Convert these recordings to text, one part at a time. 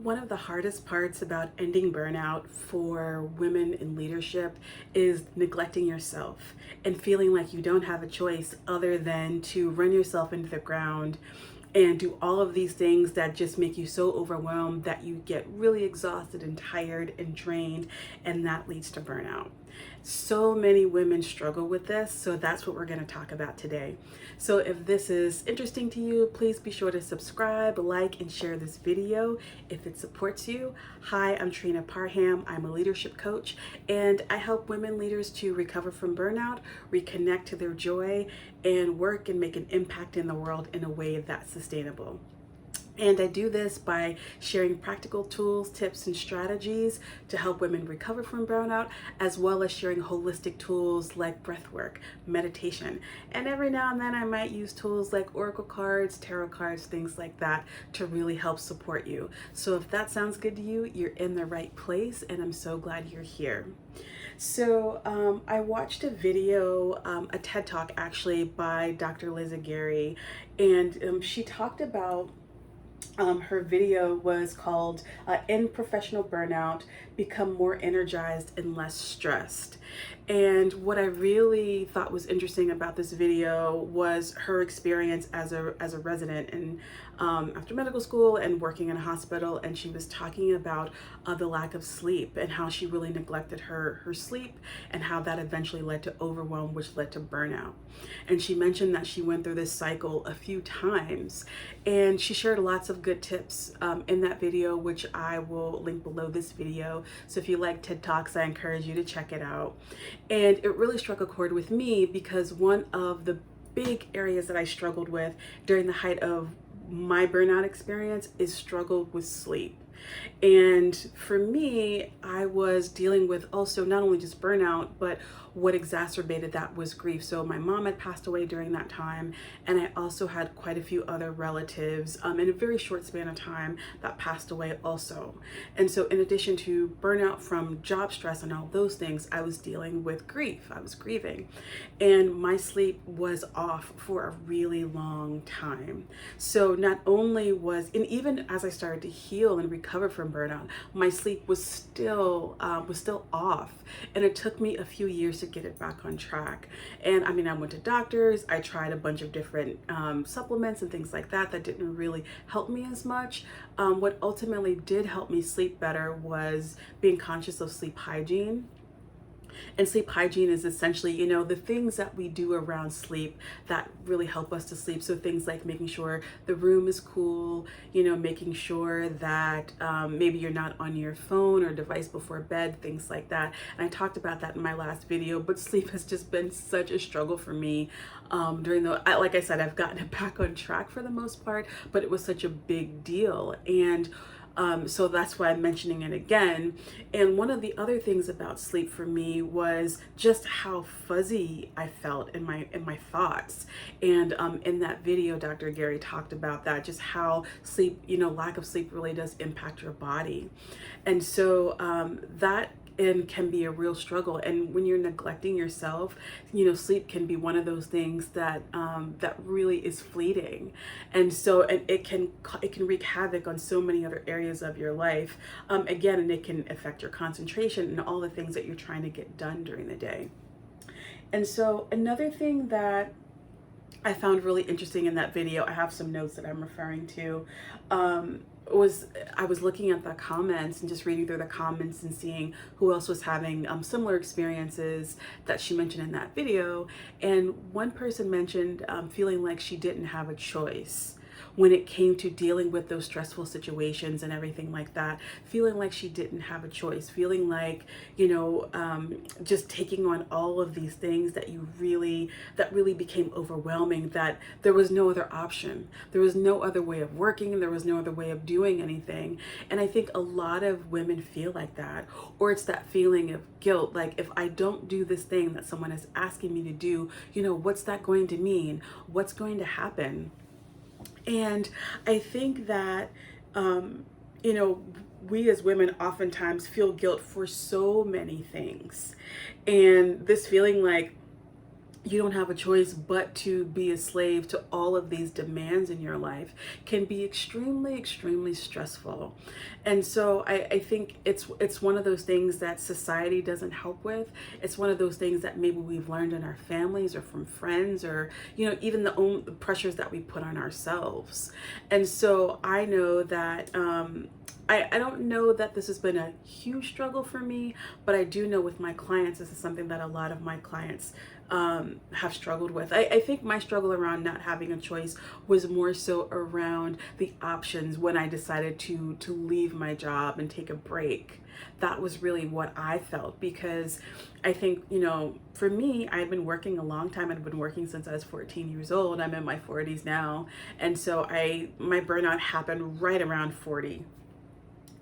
One of the hardest parts about ending burnout for women in leadership is neglecting yourself and feeling like you don't have a choice other than to run yourself into the ground and do all of these things that just make you so overwhelmed that you get really exhausted and tired and drained, and that leads to burnout. So many women struggle with this, so that's what we're going to talk about today. So if this is interesting to you, please be sure to subscribe, like, and share this video if it supports you. Hi, I'm Trina Parham. I'm a leadership coach, and I help women leaders to recover from burnout, reconnect to their joy, and work and make an impact in the world in a way that's sustainable. And I do this by sharing practical tools, tips, and strategies to help women recover from burnout, as well as sharing holistic tools like breath work, meditation. And every now and then I might use tools like oracle cards, tarot cards, things like that to really help support you. So if that sounds good to you, you're in the right place, and I'm so glad you're here. So I watched a video, a TED Talk actually by Dr. Liz Aguirre, and she talked about her video was called In Professional Burnout, Become More Energized and Less Stressed. And what I really thought was interesting about this video was her experience as a resident in after medical school and working in a hospital. And she was talking about the lack of sleep and how she really neglected her sleep, and how that eventually led to overwhelm, which led to burnout. And she mentioned that she went through this cycle a few times, and she shared lots of good tips in that video, which I will link below this video. So if you like TED Talks, I encourage you to check it out. And it really struck a chord with me because one of the big areas that I struggled with during the height of my burnout experience is struggled with sleep. And for me, I was dealing with also not only just burnout, but what exacerbated that was grief. So my mom had passed away during that time, and I also had quite a few other relatives in a very short span of time that passed away also. And so in addition to burnout from job stress and all those things, I was dealing with grief. I was grieving, and my sleep was off for a really long time. So not only and even as I started to heal and recover from burnout, my sleep was still off, and it took me a few years to get it back on track. And I mean, I went to doctors, I tried a bunch of different supplements and things like that didn't really help me as much. What ultimately did help me sleep better was being conscious of sleep hygiene. And sleep hygiene is essentially, the things that we do around sleep that really help us to sleep. So things like making sure the room is cool, making sure that maybe you're not on your phone or device before bed, things like that. And I talked about that in my last video, but sleep has just been such a struggle for me like I said, I've gotten it back on track for the most part, but it was such a big deal. And so that's why I'm mentioning it again. And one of the other things about sleep for me was just how fuzzy I felt in my thoughts. And in that video, Dr. Gary talked about that, just how sleep, lack of sleep really does impact your body. And so that can be a real struggle. And when you're neglecting yourself, sleep can be one of those things that that really is fleeting. And so it can wreak havoc on so many other areas of your life. Again, and it can affect your concentration and all the things that you're trying to get done during the day. And so another thing that I found really interesting in that video, I have some notes that I'm referring to, I was looking at the comments and just reading through the comments and seeing who else was having similar experiences that she mentioned in that video. And one person mentioned feeling like she didn't have a choice when it came to dealing with those stressful situations and everything like that, feeling like she didn't have a choice, feeling like, just taking on all of these things that really became overwhelming, that there was no other option. There was no other way of working. There was no other way of doing anything. And I think a lot of women feel like that, or it's that feeling of guilt. Like, if I don't do this thing that someone is asking me to do, what's that going to mean? What's going to happen? And I think that, we as women oftentimes feel guilt for so many things. And this feeling like, you don't have a choice but to be a slave to all of these demands in your life can be extremely, extremely stressful. And so I think it's one of those things that society doesn't help with. It's one of those things that maybe we've learned in our families or from friends, or even the pressures that we put on ourselves. And so I know that I don't know that this has been a huge struggle for me, but I do know with my clients, this is something that a lot of my clients have struggled with. I think my struggle around not having a choice was more so around the options when I decided to leave my job and take a break. That was really what I felt, because I think, for me, I've been working a long time. I've been working since I was 14 years old. I'm in my 40s now. And so my burnout happened right around 40.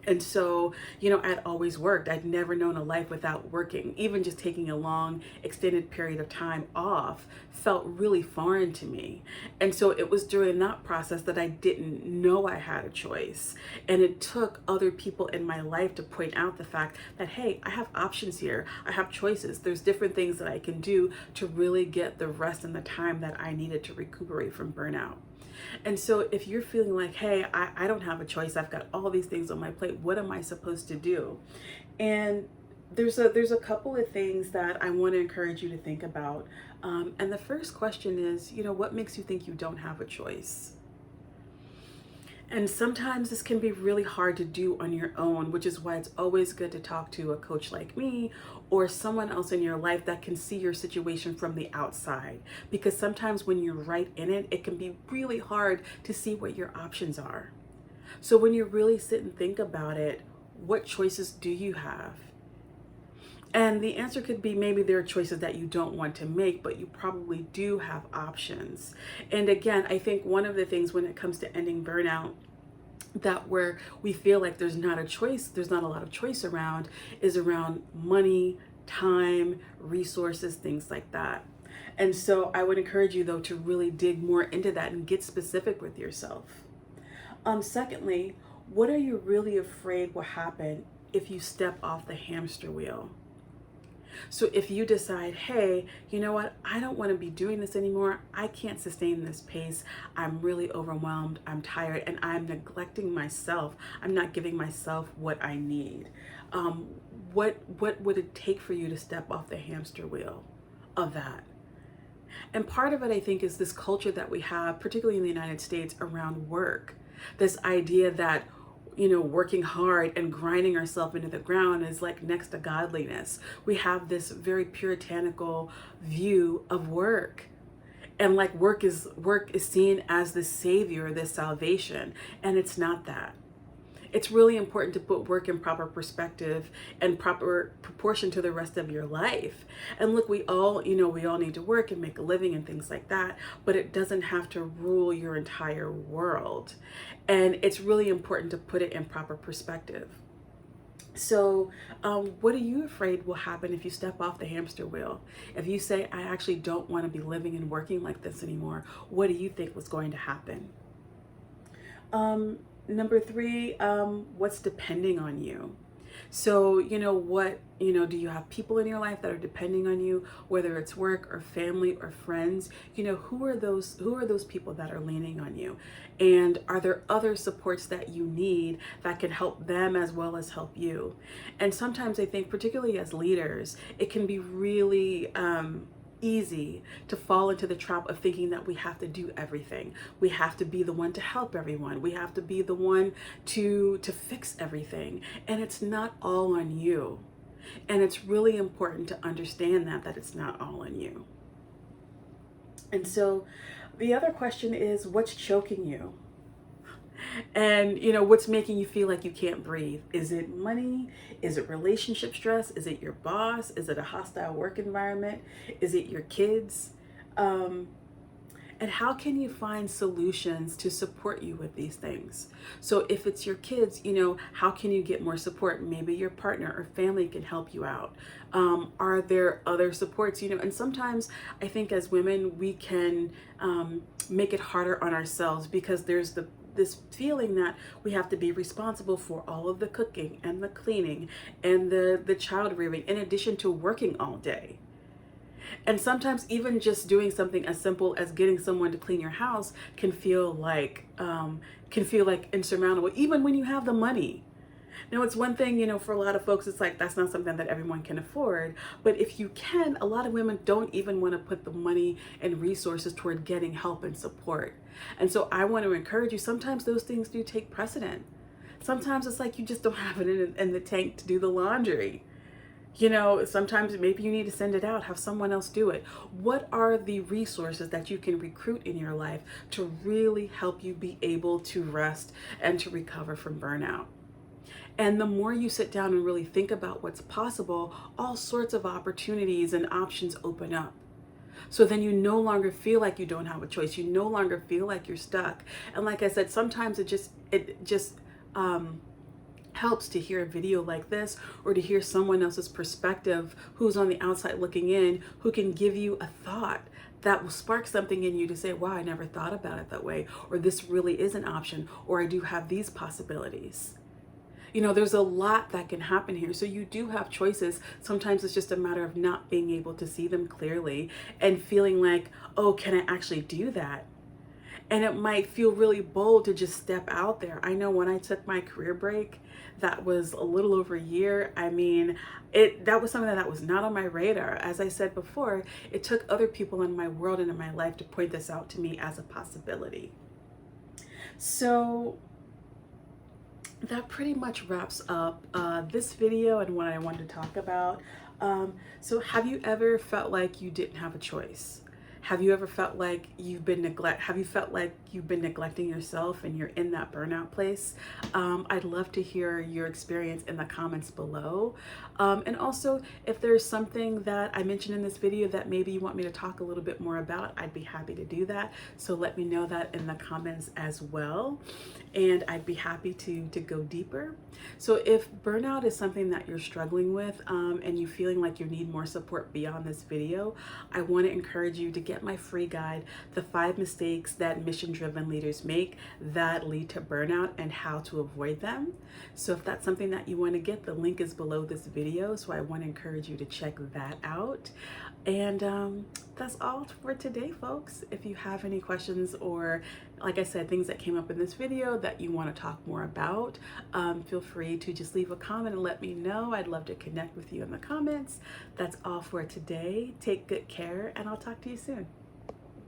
And so, I'd always worked. I'd never known a life without working. Even just taking a long, extended period of time off felt really foreign to me. And so it was during that process that I didn't know I had a choice. And it took other people in my life to point out the fact that, hey, I have options here. I have choices. There's different things that I can do to really get the rest and the time that I needed to recuperate from burnout. And so if you're feeling like, hey, I don't have a choice, I've got all these things on my plate, what am I supposed to do? And there's a couple of things that I want to encourage you to think about. And the first question is, what makes you think you don't have a choice? And sometimes this can be really hard to do on your own, which is why it's always good to talk to a coach like me or someone else in your life that can see your situation from the outside. Because sometimes when you're right in it, it can be really hard to see what your options are. So when you really sit and think about it, what choices do you have? And the answer could be maybe there are choices that you don't want to make, but you probably do have options. And again, I think one of the things when it comes to ending burnout, that where we feel like there's not a lot of choice around, is around money, time, resources, things like that. And so I would encourage you, though, to really dig more into that and get specific with yourself. Secondly, what are you really afraid will happen if you step off the hamster wheel? So if you decide, hey, you know what, I don't want to be doing this anymore. I can't sustain this pace. I'm really overwhelmed. I'm tired, and I'm neglecting myself. I'm not giving myself what I need. What would it take for you to step off the hamster wheel of that? And part of it, I think, is this culture that we have, particularly in the United States, around work. This idea that working hard and grinding ourselves into the ground is like next to godliness. We have this very puritanical view of work. And like work is seen as the savior, the salvation. And it's not that. It's really important to put work in proper perspective and proper proportion to the rest of your life. And look, we all need to work and make a living and things like that, but it doesn't have to rule your entire world. And it's really important to put it in proper perspective. So what are you afraid will happen if you step off the hamster wheel? If you say, I actually don't want to be living and working like this anymore, what do you think was going to happen? Number 3, what's depending on you? So, do you have people in your life that are depending on you, whether it's work or family or friends? Who are those people that are leaning on you? And are there other supports that you need that can help them as well as help you? And sometimes I think, particularly as leaders, it can be really easy to fall into the trap of thinking that we have to do everything. We have to be the one to help everyone. We have to be the one to fix everything. And it's not all on you. And it's really important to understand that it's not all on you. And so the other question is, what's choking you? And what's making you feel like you can't breathe? Is it money? Is it relationship stress? Is it your boss? Is it a hostile work environment? Is it your kids? And how can you find solutions to support you with these things? So if it's your kids, how can you get more support? Maybe your partner or family can help you out. Are there other supports? And sometimes I think as women, we can make it harder on ourselves because there's this feeling that we have to be responsible for all of the cooking and the cleaning and the child rearing, in addition to working all day. And sometimes even just doing something as simple as getting someone to clean your house can feel like insurmountable, even when you have the money. Now, it's one thing, for a lot of folks, it's like that's not something that everyone can afford. But if you can, a lot of women don't even want to put the money and resources toward getting help and support. And so I want to encourage you, sometimes those things do take precedent. Sometimes it's like you just don't have it in the tank to do the laundry. Sometimes maybe you need to send it out, have someone else do it. What are the resources that you can recruit in your life to really help you be able to rest and to recover from burnout? And the more you sit down and really think about what's possible, all sorts of opportunities and options open up. So then you no longer feel like you don't have a choice. You no longer feel like you're stuck. And like I said, sometimes it just helps to hear a video like this, or to hear someone else's perspective who's on the outside looking in, who can give you a thought that will spark something in you to say, wow, I never thought about it that way, or this really is an option, or I do have these possibilities. There's a lot that can happen here. So you do have choices. Sometimes it's just a matter of not being able to see them clearly and feeling like, oh, can I actually do that? And it might feel really bold to just step out there. I know when I took my career break, that was a little over a year. I mean, that was something that was not on my radar. As I said before, it took other people in my world and in my life to point this out to me as a possibility. So that pretty much wraps up this video and what I wanted to talk about. So have you ever felt like you didn't have a choice? Have you ever felt like have you felt like you've been neglecting yourself and you're in that burnout place? I'd love to hear your experience in the comments below. And also, if there's something that I mentioned in this video that maybe you want me to talk a little bit more about, I'd be happy to do that. So let me know that in the comments as well. And I'd be happy to go deeper. So if burnout is something that you're struggling with and you feeling like you need more support beyond this video, I want to encourage you to get my free guide, The 5 Mistakes That Mission-Driven Leaders Make That Lead to Burnout and How to Avoid Them. So if that's something that you want to get, the link is below this video. So I want to encourage you to check that out. And that's all for today, folks. If you have any questions or, like I said, things that came up in this video that you want to talk more about, feel free to just leave a comment and let me know. I'd love to connect with you in the comments. That's all for today. Take good care, and I'll talk to you soon.